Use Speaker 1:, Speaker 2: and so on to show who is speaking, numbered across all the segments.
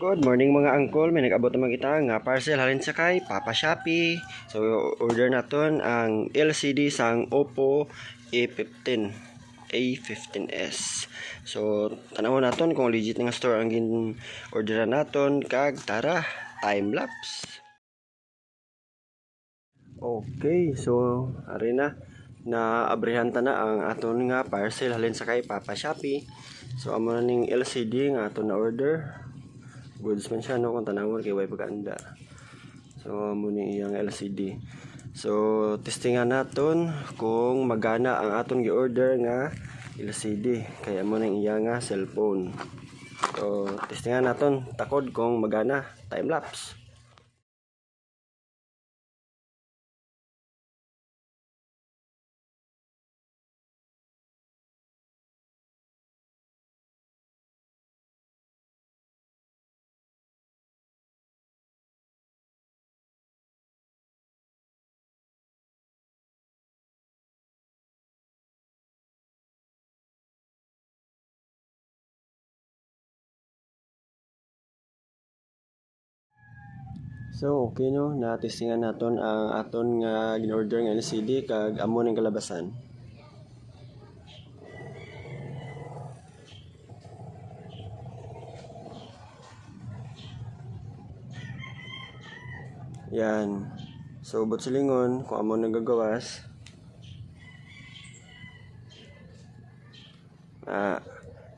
Speaker 1: Good morning mga angkol, may nag-abot naman kita nga parcel halin sa kay Papa Shopee. So order naton ang LCD sang Oppo A15s. So tanawon naton kung legit nga store ang gin orderan naton kag tara time lapse. Okay, so ari na abrihan ta na ang aton nga parcel halin sa kay Papa Shopee. So amo na ning LCD nga aton na order. Goods man siya no kung tanawon kay way paganda. So muna iyang LCD. So testingan naton kung magana ang aton gi-order nga LCD kaya mo nang iya nga cellphone. So testingan naton takod kung magana time lapse. So okay no, na-testingan naton ang aton nga gin-order nga LCD kag amo ning kalabasan. Yan. So but silingon kung amo nagagawas.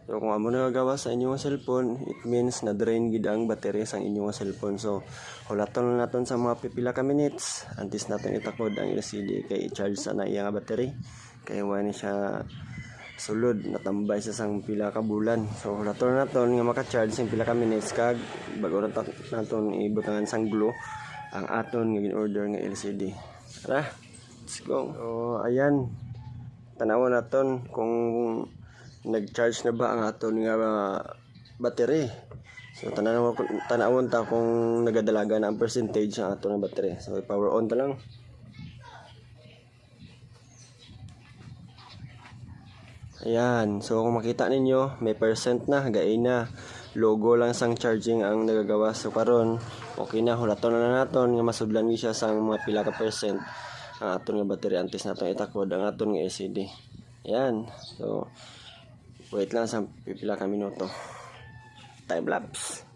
Speaker 1: So kung amo nagagawas sa inyong cellphone, it means na drain gid ang battery sang inyong cellphone. So hulaton naton sa mga pipila ka minutes antes naton itakod ang LCD kay i-charge sa na iya nga battery. Kay wala ni siya sulod natambay sa sang pila ka bulan. So hulaton naton nga maka-charge sing pila ka minutes kag bago naton ibutangan sang glue ang aton nga gin-order nga LCD. Tara, let's go. So ayan, tanawon naton kung nag-charge na ba ang aton nga battery. So tanawon ta kung nagadalaga na ang percentage sa aton nga battery. So power on ta lang. Ayan, so kung makita ninyo may percent na, gain na. Logo lang sang charging ang nagagawa. So karon okay na, hulaton na naton nga masudlan siya sang mga pila ka percent ang aton nga battery antes naton itakod ang aton nga LCD. Ayan, so wait lang sa pipila ka minuto. Time lapse.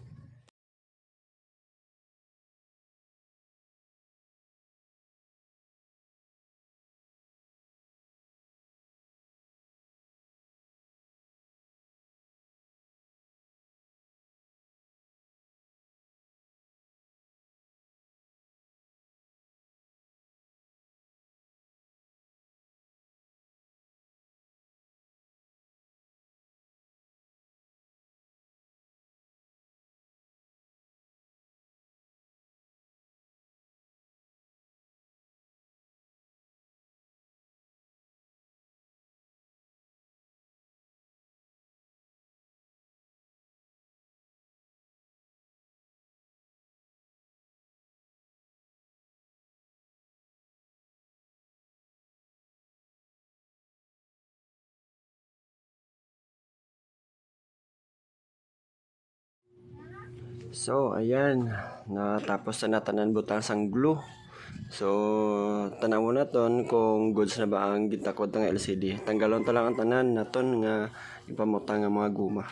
Speaker 1: So ayan, natapos na tanan butang sang glue. So tanawon naton kung goods na ba ang gitakod nga LCD. Tanggalon ta lang ang tanan naton nga ipamutang nga mga guma.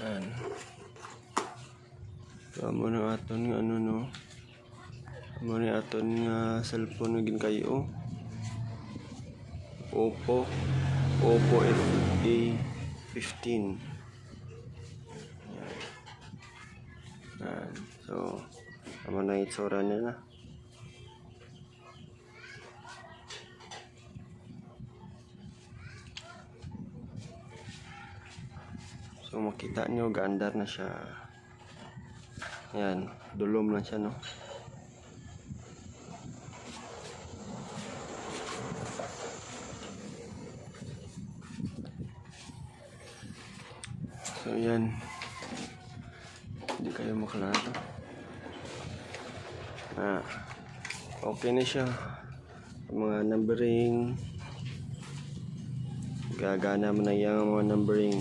Speaker 1: Ayan. So amo na aton nga ano no. Amo ni aton nga cellphone nga ginkayo. Oppo A15. Ayan. So amo na itsura niya na. So makita nyo, gaandar na siya. Yan, dulom lang siya, no? So yan, hindi kayo makalala. Okay na siya. Mga numbering, gagana mo na yung mga numbering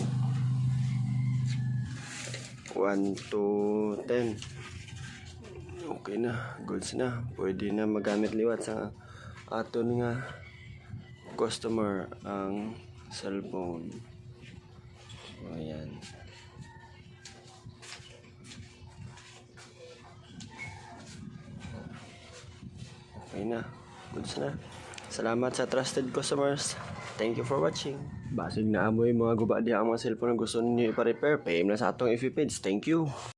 Speaker 1: 1 to 10. Okay na, goods na. Pwede na magamit liwat sa aton nga customer ang cellphone. So ayan. Okay na, goods na. Salamat sa trusted customers. Thank you for watching. Basig na amoy mga guba diha ang mga cellphone na gusto niyo ipa-repair, PM na sa atong FB page. Thank you.